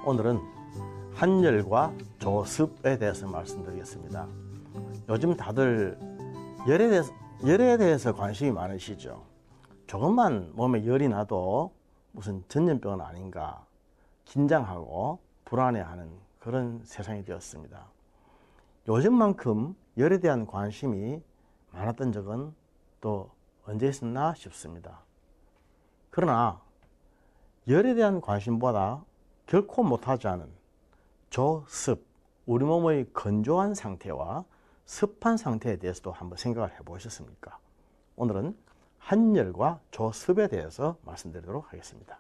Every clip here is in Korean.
오늘은 한열과 조습에 대해서 말씀드리겠습니다. 요즘 다들 열에 대해서 관심이 많으시죠. 조금만 몸에 열이 나도 무슨 전염병은 아닌가 긴장하고 불안해하는 그런 세상이 되었습니다. 요즘만큼 열에 대한 관심이 많았던 적은 또 언제 있었나 싶습니다. 그러나 열에 대한 관심보다 결코 못하지 않은 조습, 우리 몸의 건조한 상태와 습한 상태에 대해서도 한번 생각을 해보셨습니까? 오늘은 한열과 조습에 대해서 말씀드리도록 하겠습니다.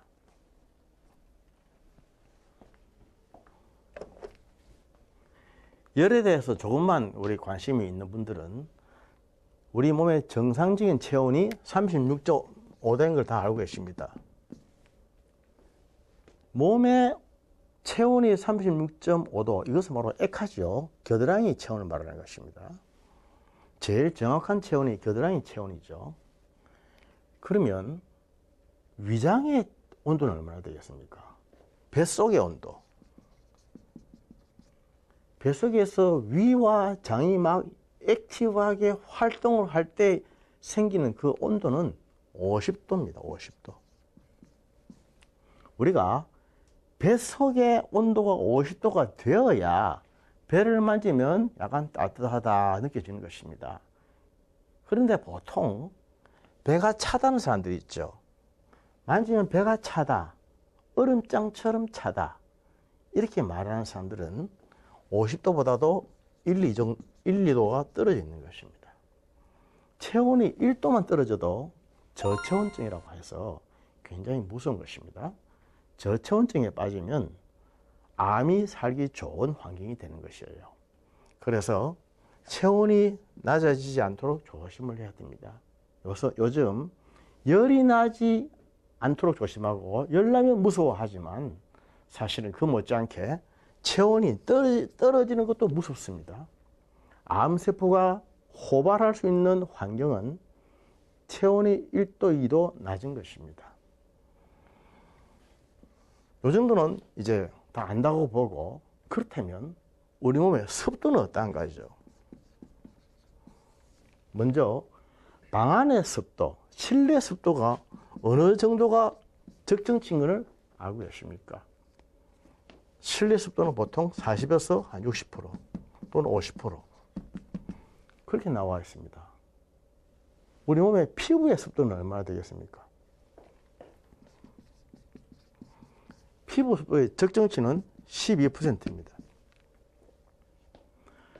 열에 대해서 조금만 우리 관심이 있는 분들은 우리 몸의 정상적인 체온이 36.5도인 걸 다 알고 계십니다. 몸의 체온이 36.5도, 이것은 바로 액하죠. 겨드랑이 체온을 말하는 것입니다. 제일 정확한 체온이 겨드랑이 체온이죠. 그러면 위장의 온도는 얼마나 되겠습니까? 뱃속의 온도. 뱃속에서 위와 장이 막 액티브하게 활동을 할 때 생기는 그 온도는 50도입니다. 50도. 우리가 뱃속의 온도가 50도가 되어야 배를 만지면 약간 따뜻하다 느껴지는 것입니다. 그런데 보통 배가 차다는 사람들이 있죠. 만지면 배가 차다, 얼음장처럼 차다, 이렇게 말하는 사람들은 50도보다도 1, 2도가 떨어져 있는 것입니다. 체온이 1도만 떨어져도 저체온증이라고 해서 굉장히 무서운 것입니다. 저체온증에 빠지면 암이 살기 좋은 환경이 되는 것이에요. 그래서 체온이 낮아지지 않도록 조심을 해야 됩니다. 요즘 열이 나지 않도록 조심하고 열나면 무서워하지만 사실은 그 못지않게 체온이 떨어지는 것도 무섭습니다. 암세포가 호발할 수 있는 환경은 체온이 1도, 2도 낮은 것입니다. 요 정도는 이제 다 안다고 보고, 그렇다면 우리 몸의 습도는 어떠한가죠? 먼저 방 안의 습도, 실내 습도가 어느 정도가 적정치인 것을 알고 계십니까? 실내 습도는 보통 40에서 한 60% 또는 50% 그렇게 나와 있습니다. 우리 몸의 피부의 습도는 얼마나 되겠습니까? 피부 습도의 적정치는 12%입니다.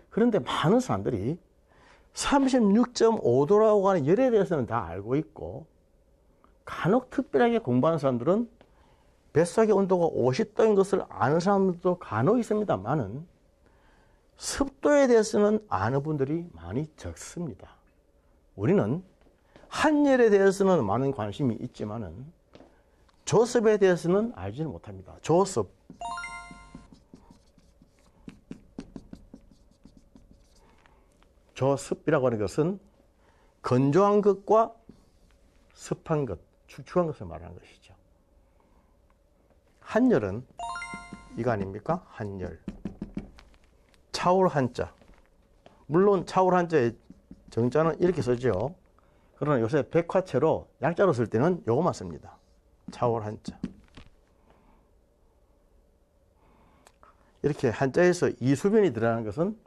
그런데 많은 사람들이 36.5도라고 하는 열에 대해서는 다 알고 있고, 간혹 특별하게 공부하는 사람들은 뱃속의 온도가 50도인 것을 아는 사람들도 간혹 있습니다만은 습도에 대해서는 아는 분들이 많이 적습니다. 우리는 한열에 대해서는 많은 관심이 있지만은 조습에 대해서는 알지는 못합니다. 조습. 조습이라고 하는 것은 건조한 것과 습한 것, 축축한 것을 말하는 것이죠. 한열은 이거 아닙니까? 한열. 차올 한자. 물론 차올 한자의 정자는 이렇게 쓰죠. 그러나 요새 백화체로 약자로 쓸 때는 요것만 씁니다. 차올 한자. 이렇게 한자에서 이수변이 들어가는 것은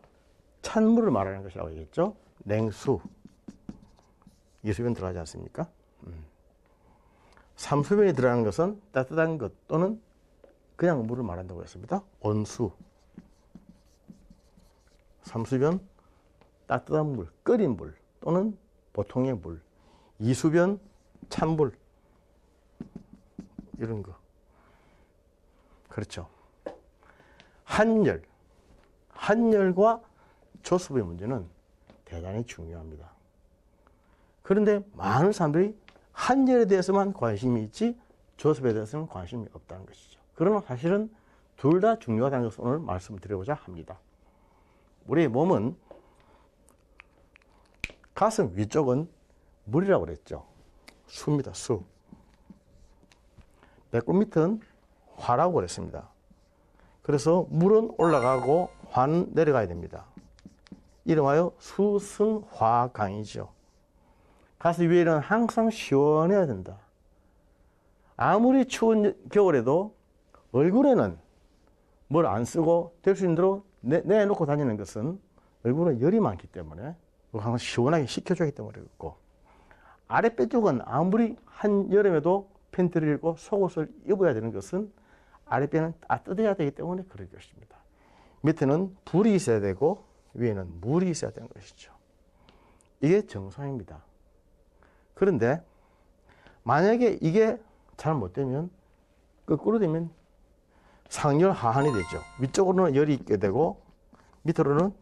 찬물을 말하는 것이라고 하겠죠. 냉수. 이수변 들어가지 않습니까? 삼수변이 들어가는 것은 따뜻한 것 또는 그냥 물을 말한다고 했습니다. 온수. 삼수변, 따뜻한 물, 끓인 물 또는 보통의 물. 이수변, 찬물. 이런 거. 그렇죠. 한열. 한열과 조습의 문제는 대단히 중요합니다. 그런데 많은 사람들이 한열에 대해서만 관심이 있지 조습에 대해서는 관심이 없다는 것이죠. 그러나 사실은 둘 다 중요하다는 것을 오늘 말씀드리고자 합니다. 우리 몸은 가슴 위쪽은 물이라고 그랬죠. 수입니다. 수. 배꼽 밑은 화라고 그랬습니다. 그래서 물은 올라가고 화는 내려가야 됩니다. 이름하여 수승화강이죠. 가슴 위에는 항상 시원해야 된다. 아무리 추운 겨울에도 얼굴에는 뭘 안 쓰고 될 수 있는 대로 내놓고 다니는 것은 얼굴에 열이 많기 때문에 항상 시원하게 식혀주기 때문에 그렇고, 아랫배 쪽은 아무리 한여름에도 팬티를 입고 속옷을 입어야 되는 것은 아랫배는 따뜻해야 되기 때문에 그럴 것입니다. 밑에는 불이 있어야 되고 위에는 물이 있어야 되는 것이죠. 이게 정상입니다. 그런데 만약에 이게 잘못되면, 거꾸로 되면 상열 하한이 되죠. 위쪽으로는 열이 있게 되고 밑으로는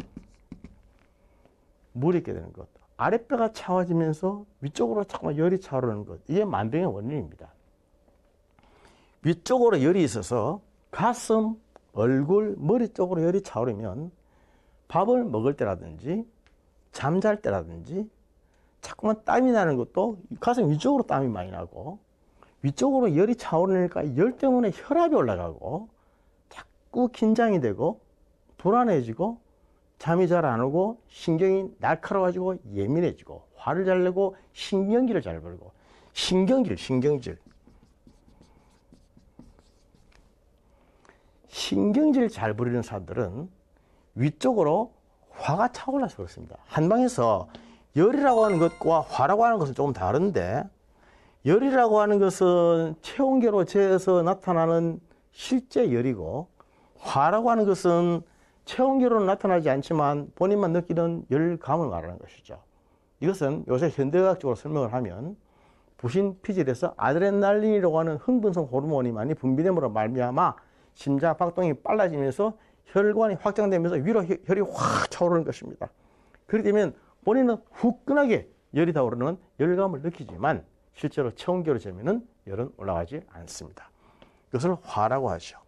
물이 있게 되는 것. 아랫배가 차워지면서 위쪽으로 자꾸만 열이 차오르는 것. 이게 만병의 원인입니다. 위쪽으로 열이 있어서 가슴, 얼굴, 머리 쪽으로 열이 차오르면 밥을 먹을 때라든지 잠잘 때라든지 자꾸만 땀이 나는 것도 가슴 위쪽으로 땀이 많이 나고, 위쪽으로 열이 차오르니까 열 때문에 혈압이 올라가고 자꾸 긴장이 되고 불안해지고 잠이 잘 안 오고 신경이 날카로워지고 예민해지고 화를 잘 내고 신경질을 잘 부리고, 신경질 잘 부리는 사람들은 위쪽으로 화가 차올라서 그렇습니다. 한방에서 열이라고 하는 것과 화라고 하는 것은 조금 다른데, 열이라고 하는 것은 체온계로 재어서 나타나는 실제 열이고, 화라고 하는 것은 체온계로는 나타나지 않지만 본인만 느끼는 열감을 말하는 것이죠. 이것은 요새 현대의학적으로 설명을 하면 부신피질에서 아드레날린이라고 하는 흥분성 호르몬이 많이 분비됨으로 말미암아 심장 박동이 빨라지면서 혈관이 확장되면서 위로 혈이 확 차오르는 것입니다. 그렇게 되면 본인은 후끈하게 열이 닿으르는 열감을 느끼지만 실제로 체온계로 재면은 열은 올라가지 않습니다. 이것을 화라고 하죠.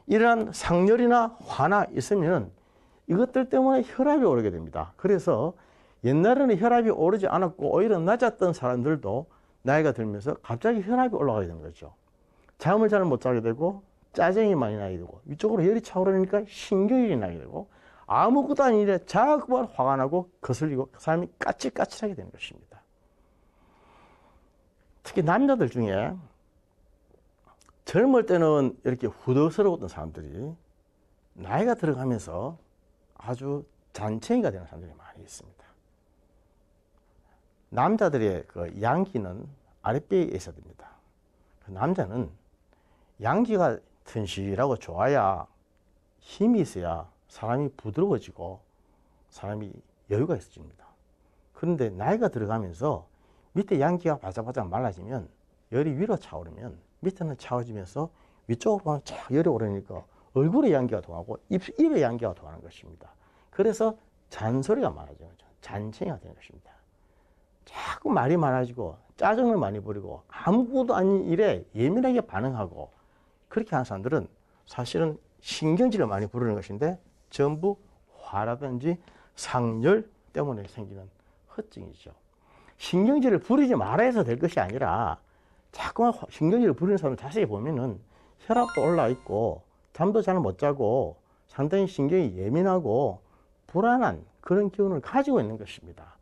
이러한 상열이나 화나 있으면 이것들 때문에 혈압이 오르게 됩니다. 그래서 옛날에는 혈압이 오르지 않았고 오히려 낮았던 사람들도 나이가 들면서 갑자기 혈압이 올라가게 되는 거죠. 잠을 잘 못 자게 되고 짜증이 많이 나게 되고 위쪽으로 열이 차오르니까 신경이 나게 되고 아무것도 아닌 일에 자꾸만 화가 나고 거슬리고 그 사람이 까칠까칠하게 되는 것입니다. 특히 남자들 중에 젊을 때는 이렇게 후덕스러웠던 사람들이 나이가 들어가면서 아주 잔챙이가 되는 사람들이 많이 있습니다. 남자들의 그 양기는 아랫배에 있어야 됩니다. 남자는 양기가 튼실하고 좋아야, 힘이 있어야 사람이 부드러워지고 사람이 여유가 있어집니다. 그런데 나이가 들어가면서 밑에 양기가 바짝바짝 말라지면 열이 위로 차오르면 밑에는 차오르면서 위쪽으로 쫙 열이 오르니까 얼굴에 양기가 통하고 입에 양기가 통하는 것입니다. 그래서 잔소리가 많아지는 거죠. 잔챙이가 되는 것입니다. 자꾸 말이 많아지고 짜증을 많이 부리고 아무것도 아닌 일에 예민하게 반응하고, 그렇게 하는 사람들은 사실은 신경질을 많이 부르는 것인데 전부 화라든지 상열 때문에 생기는 허증이죠. 신경질을 부리지 말아야 해서 될 것이 아니라 자꾸만 신경질을 부리는 사람을 자세히 보면은 혈압도 올라 있고 잠도 잘 못 자고 상당히 신경이 예민하고 불안한 그런 기운을 가지고 있는 것입니다.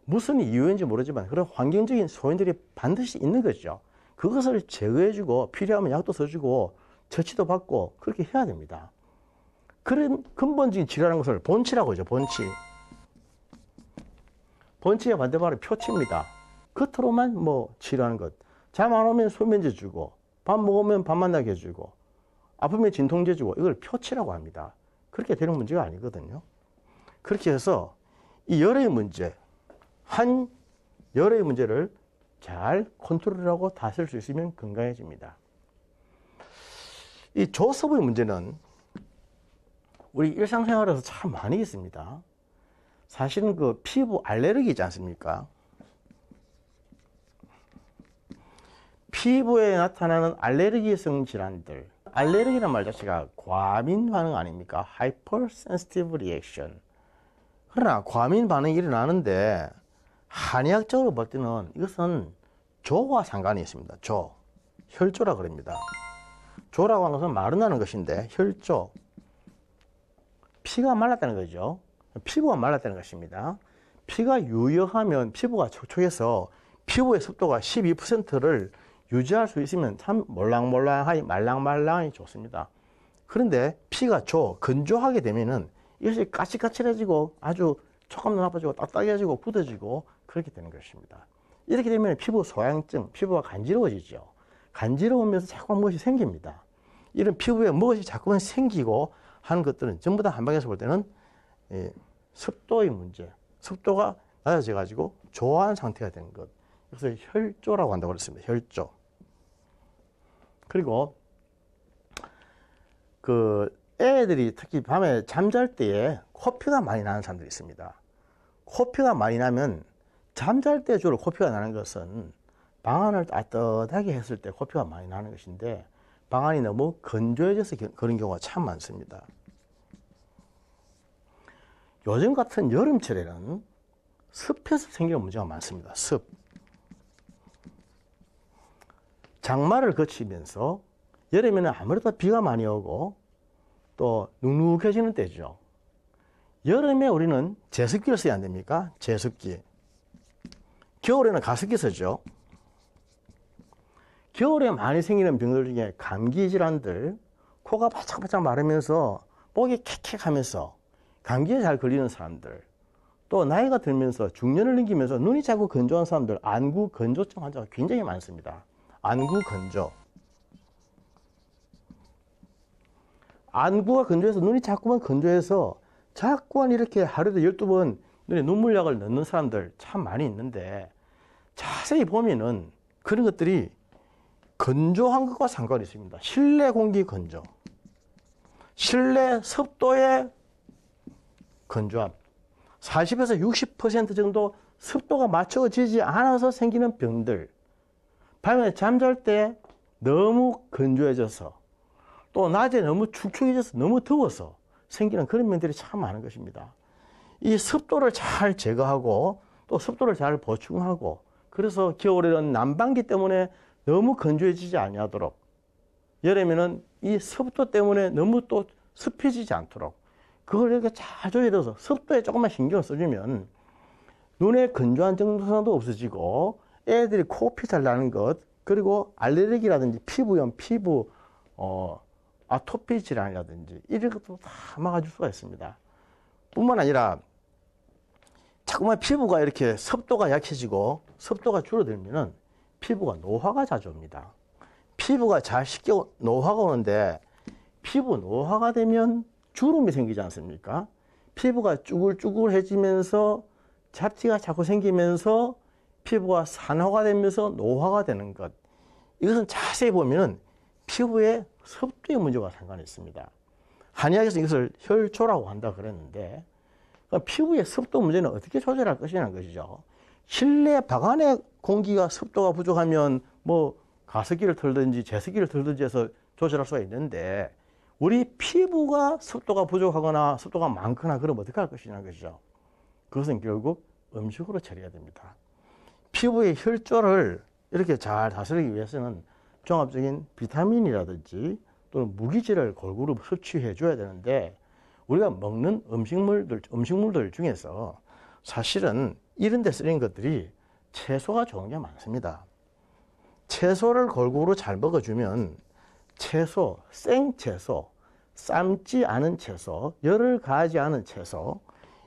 무슨 이유인지 모르지만 그런 환경적인 소인들이 반드시 있는 거죠. 그것을 제거해주고 필요하면 약도 써주고 처치도 받고 그렇게 해야 됩니다. 그런 근본적인 질환한 것을 본치라고 하죠. 본치의 반대말은 표치입니다. 겉으로만 뭐 치료하는 것. 잠 안 오면 소면제 주고, 밥 먹으면 밥 만나게 해주고, 아프면 진통제 주고, 이걸 표치라고 합니다. 그렇게 되는 문제가 아니거든요. 그렇게 해서 이 열의 문제, 한 열의 문제를 잘 컨트롤하고 다스릴 수 있으면 건강해집니다. 이 조섭의 문제는 우리 일상생활에서 참 많이 있습니다. 사실은 그 피부 알레르기 있지 않습니까? 피부에 나타나는 알레르기성 질환들. 알레르기란 말 자체가 과민 반응 아닙니까? Hypersensitive reaction. 그러나 과민 반응이 일어나는데 한의학적으로 볼 때는 이것은 조와 상관이 있습니다. 조. 혈조라 그럽니다. 조라고 하는 것은 마른다는 것인데 혈조, 피가 말랐다는 거죠. 피부가 말랐다는 것입니다. 피가 유효하면 피부가 촉촉해서 피부의 습도가 12%를 유지할 수 있으면 참 몰랑몰랑하니 말랑말랑하니 좋습니다. 그런데 피가 건조하게 되면은 이것이 까칠까칠해지고 아주 촉감도 나빠지고 딱딱해지고 굳어지고 그렇게 되는 것입니다. 이렇게 되면 피부 소양증, 피부가 간지러워지죠. 간지러우면서 자꾸만 무엇이 생깁니다. 이런 피부에 무엇이 자꾸만 생기고 하는 것들은 전부 다 한방에서 볼 때는 습도의 문제, 습도가 낮아져 가지고 조화한 상태가 되는 것. 그래서 혈조라고 한다고 그랬습니다. 혈조. 그리고 애들이 특히 밤에 잠잘 때에 코피가 많이 나는 사람들이 있습니다. 코피가 많이 나면 잠잘 때 주로 코피가 나는 것은 방안을 따뜻하게 했을 때 코피가 많이 나는 것인데 방안이 너무 건조해져서 그런 경우가 참 많습니다. 요즘 같은 여름철에는 습해서 생기는 문제가 많습니다. 습. 장마를 거치면서 여름에는 아무래도 비가 많이 오고 또 눅눅해지는 때죠. 여름에 우리는 제습기를 써야 안 됩니까? 제습기. 겨울에는 가습기 쓰죠. 겨울에 많이 생기는 병들 중에 감기 질환들, 코가 바짝바짝 마르면서 목이 캑캑하면서 감기에 잘 걸리는 사람들, 또 나이가 들면서 중년을 넘기면서 눈이 자꾸 건조한 사람들, 안구 건조증 환자가 굉장히 많습니다. 안구 건조. 안구가 건조해서 눈이 자꾸만 건조해서 자꾸만 이렇게 하루에 12번 눈에 눈물약을 넣는 사람들 참 많이 있는데 자세히 보면은 그런 것들이 건조한 것과 상관이 있습니다. 실내 공기 건조, 실내 습도의 건조함, 40에서 60% 정도 습도가 맞춰지지 않아서 생기는 병들, 밤에 잠잘 때 너무 건조해져서 또 낮에 너무 축축해져서 너무 더워서 생기는 그런 병들이 참 많은 것입니다. 이 습도를 잘 제거하고 또 습도를 잘 보충하고 그래서 겨울에는 난방기 때문에 너무 건조해지지 아니하도록 여름에는 이 습도 때문에 너무 또 습해지지 않도록 그걸 이렇게 잘 조절해서 습도에 조금만 신경을 써주면 눈에 건조한 증상도 없어지고 애들이 코피 잘 나는 것 그리고 알레르기라든지 피부염, 피부 아토피 질환이라든지 이런 것도 다 막아줄 수가 있습니다. 뿐만 아니라 자꾸만 피부가 이렇게 습도가 약해지고 습도가 줄어들면은 피부가 노화가 자주 옵니다. 피부가 잘 쉽게 노화가 오는데 피부 노화가 되면 주름이 생기지 않습니까? 피부가 쭈글쭈글해지면서 잡티가 자꾸 생기면서 피부가 산화가 되면서 노화가 되는 것. 이것은 자세히 보면은 피부에 습도의 문제와 상관이 있습니다. 한의학에서 이것을 혈조라고 한다 그랬는데 피부의 습도 문제는 어떻게 조절할 것이냐는 것이죠. 실내 방안의 공기가 습도가 부족하면 뭐 가습기를 틀든지 제습기를 틀든지 해서 조절할 수가 있는데 우리 피부가 습도가 부족하거나 습도가 많거나 그러면 어떻게 할 것이냐는 것이죠. 그것은 결국 음식으로 처리해야 됩니다. 피부의 혈조를 이렇게 잘 다스리기 위해서는 종합적인 비타민이라든지 또는 무기질을 골고루 섭취해 줘야 되는데 우리가 먹는 음식물들 중에서 사실은 이런 데 쓰는 것들이 채소가 좋은 게 많습니다. 채소를 골고루 잘 먹어주면 채소, 생채소, 삶지 않은 채소, 열을 가하지 않은 채소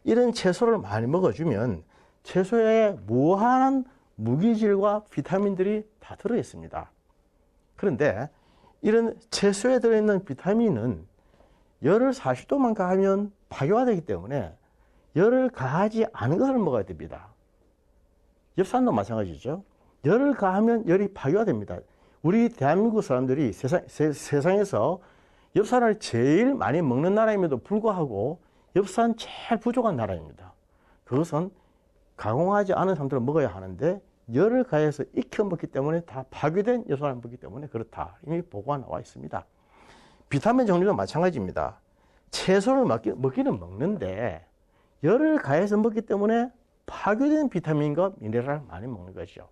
이런 채소를 많이 먹어주면 채소에 무한한 무기질과 비타민들이 다 들어있습니다. 그런데 이런 채소에 들어있는 비타민은 열을 40도만 가하면 파괴화되기 때문에 열을 가하지 않은 것을 먹어야 됩니다. 엽산도 마찬가지죠. 열을 가하면 열이 파괴화됩니다. 우리 대한민국 사람들이 세상에서 엽산을 제일 많이 먹는 나라임에도 불구하고 엽산 제일 부족한 나라입니다. 그것은 가공하지 않은 상태로 먹어야 하는데 열을 가해서 익혀 먹기 때문에 다 파괴된 엽산을 먹기 때문에 그렇다. 이미 보고가 나와 있습니다. 비타민 종류도 마찬가지입니다. 채소를 먹기는 먹는데 열을 가해서 먹기 때문에 파괴된 비타민과 미네랄을 많이 먹는 것이죠.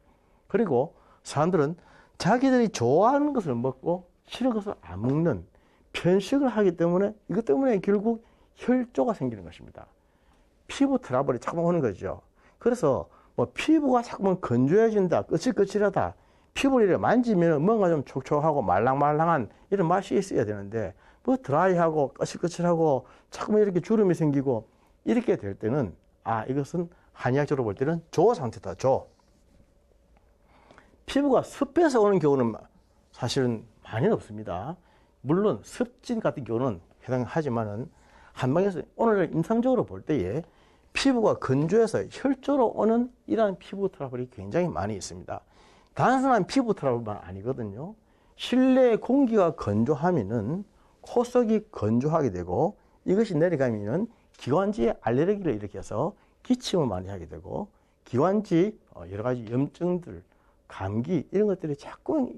그리고 사람들은 자기들이 좋아하는 것을 먹고 싫은 것을 안 먹는 편식을 하기 때문에 이것 때문에 결국 혈조가 생기는 것입니다. 피부 트러블이 자꾸 오는 거죠. 그래서 뭐 피부가 자꾸 건조해진다, 거칠거칠하다, 피부를 이렇게 만지면 뭔가 좀 촉촉하고 말랑말랑한 이런 맛이 있어야 되는데 뭐 드라이하고 거칠거칠하고 자꾸 이렇게 주름이 생기고 이렇게 될 때는 이것은 한의학적으로 볼 때는 조 상태다. 조. 피부가 습해서 오는 경우는 사실은 많이 없습니다. 물론 습진 같은 경우는 해당하지만은 한방에서 오늘 임상적으로 볼 때에 피부가 건조해서 혈조로 오는 이러한 피부 트러블이 굉장히 많이 있습니다. 단순한 피부 트러블만 아니거든요. 실내 공기가 건조하면은 코 속이 건조하게 되고 이것이 내려가면은 기관지에 알레르기를 일으켜서 기침을 많이 하게 되고 기관지 여러 가지 염증들, 감기 이런 것들이 자꾸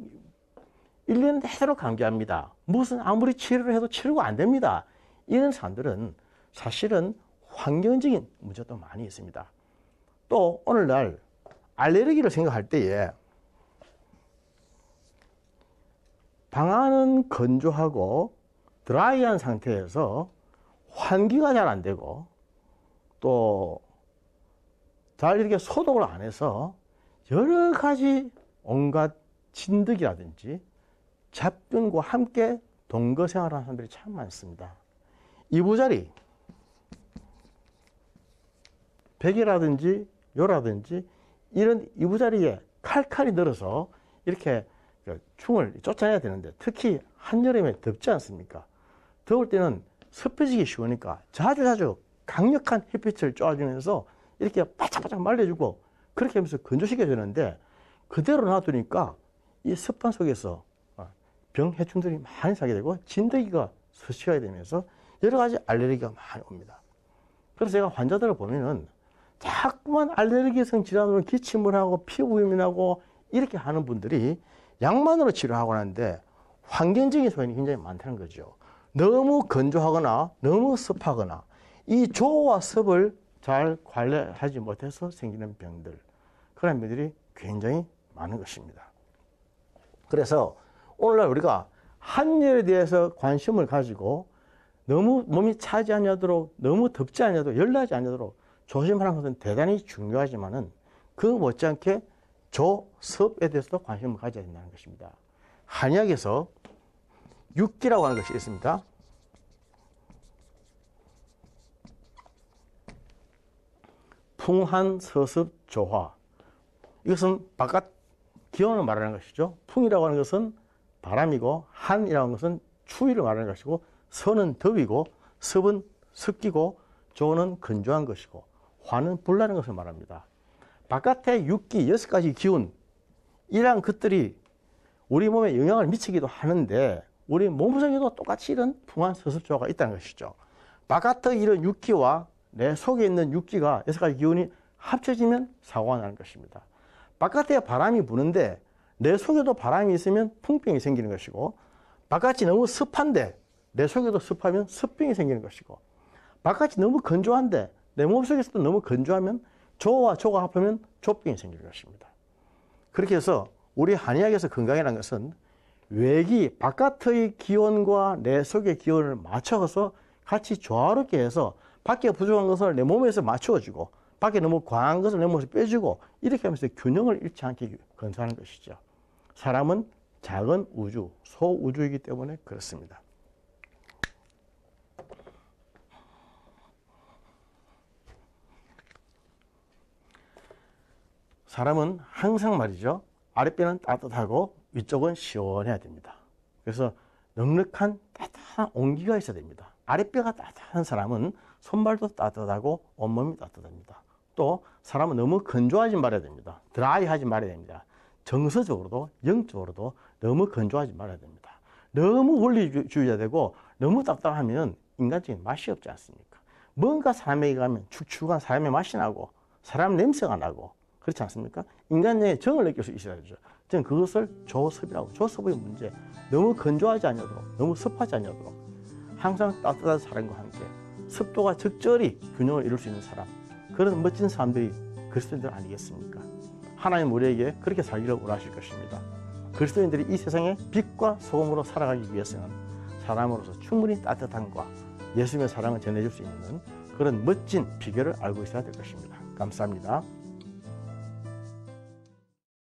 1년 내도록 감기합니다. 무슨 아무리 치료를 해도 치료가 안 됩니다. 이런 사람들은 사실은 환경적인 문제도 많이 있습니다. 또 오늘날 알레르기를 생각할 때에 방안은 건조하고 드라이한 상태에서 환기가 잘 안 되고 또 잘 이렇게 소독을 안 해서 여러 가지 온갖 진드기라든지 잡균과 함께 동거 생활하는 사람들이 참 많습니다. 이부자리, 베개라든지 요라든지 이런 이부자리에 칼칼이 늘어서 이렇게 충을 쫓아내야 되는데 특히 한여름에 덥지 않습니까? 더울 때는 습해지기 쉬우니까 자주 강력한 햇빛을 쬐주면서 이렇게 바짝바짝 말려주고 그렇게 하면서 건조시켜야 되는데 그대로 놔두니까 이 습한 속에서 병해충들이 많이 사게 되고 진드기가 서식하게 되면서 여러 가지 알레르기가 많이 옵니다. 그래서 제가 환자들을 보면은 자꾸만 알레르기성 질환으로 기침을 하고 피부염이 나고 이렇게 하는 분들이 약만으로 치료하고 하는데 환경적인 소인이 굉장히 많다는 거죠. 너무 건조하거나 너무 습하거나 이 조와 습을 잘 관리하지 못해서 생기는 병들, 그런 병들이 굉장히 많은 것입니다. 그래서 오늘날 우리가 한열에 대해서 관심을 가지고 너무 몸이 차지 않도록 너무 덥지 않도록 열나지 않도록 조심하는 것은 대단히 중요하지만은 그 못지않게 조습에 대해서도 관심을 가져야 된다는 것입니다. 한의학에서 육기라고 하는 것이 있습니다. 풍한 서습 조화. 이것은 바깥 기온을 말하는 것이죠. 풍이라고 하는 것은 바람이고 한이라고 하는 것은 추위를 말하는 것이고 서는 더위고 습은 습기고 조는 건조한 것이고 화는 불나는 것을 말합니다. 바깥의 육기 6가지 기운 이러한 것들이 우리 몸에 영향을 미치기도 하는데 우리 몸속에도 똑같이 이런 풍한 서습조화가 있다는 것이죠. 바깥의 이런 육기와 내 속에 있는 육기가 6가지 기운이 합쳐지면 사고가 나는 것입니다. 바깥에 바람이 부는데 내 속에도 바람이 있으면 풍병이 생기는 것이고 바깥이 너무 습한데 내 속에도 습하면 습병이 생기는 것이고 바깥이 너무 건조한데 내 몸속에서도 너무 건조하면 조와 조가 합하면 조병이 생기는 것입니다. 그렇게 해서 우리 한의학에서 건강이라는 것은 외기 바깥의 기온과 내 속의 기온을 맞춰서 같이 조화롭게 해서 밖에 부족한 것을 내 몸에서 맞추어주고 밖에 너무 과한 것을 내 몸에서 빼주고 이렇게 하면서 균형을 잃지 않게 건사하는 것이죠. 사람은 작은 우주, 소우주이기 때문에 그렇습니다. 사람은 항상 말이죠. 아랫배는 따뜻하고 위쪽은 시원해야 됩니다. 그래서 넉넉한 따뜻한 온기가 있어야 됩니다. 아랫배가 따뜻한 사람은 손발도 따뜻하고 온몸이 따뜻합니다. 또 사람은 너무 건조하지 말아야 됩니다. 드라이하지 말아야 됩니다. 정서적으로도 영적으로도 너무 건조하지 말아야 됩니다. 너무 원리주의자 되고 너무 답답하면 인간적인 맛이 없지 않습니까? 뭔가 사람에게 가면 축축한 사람의 맛이 나고 사람 냄새가 나고 그렇지 않습니까? 인간의 정을 느낄 수 있어야 되죠. 저는 그것을 조습이라고, 조습의 문제, 너무 건조하지 않도록 너무 습하지 않도록 항상 따뜻한 사람과 함께 습도가 적절히 균형을 이룰 수 있는 사람, 그런 멋진 사람들이 그리스도인들 아니겠습니까? 하나님 우리에게 그렇게 살기를 원하실 것입니다. 그리스도인들이 이 세상에 빛과 소금으로 살아가기 위해서는 사람으로서 충분히 따뜻함과 예수님의 사랑을 전해줄 수 있는 그런 멋진 비결을 알고 있어야 될 것입니다. 감사합니다.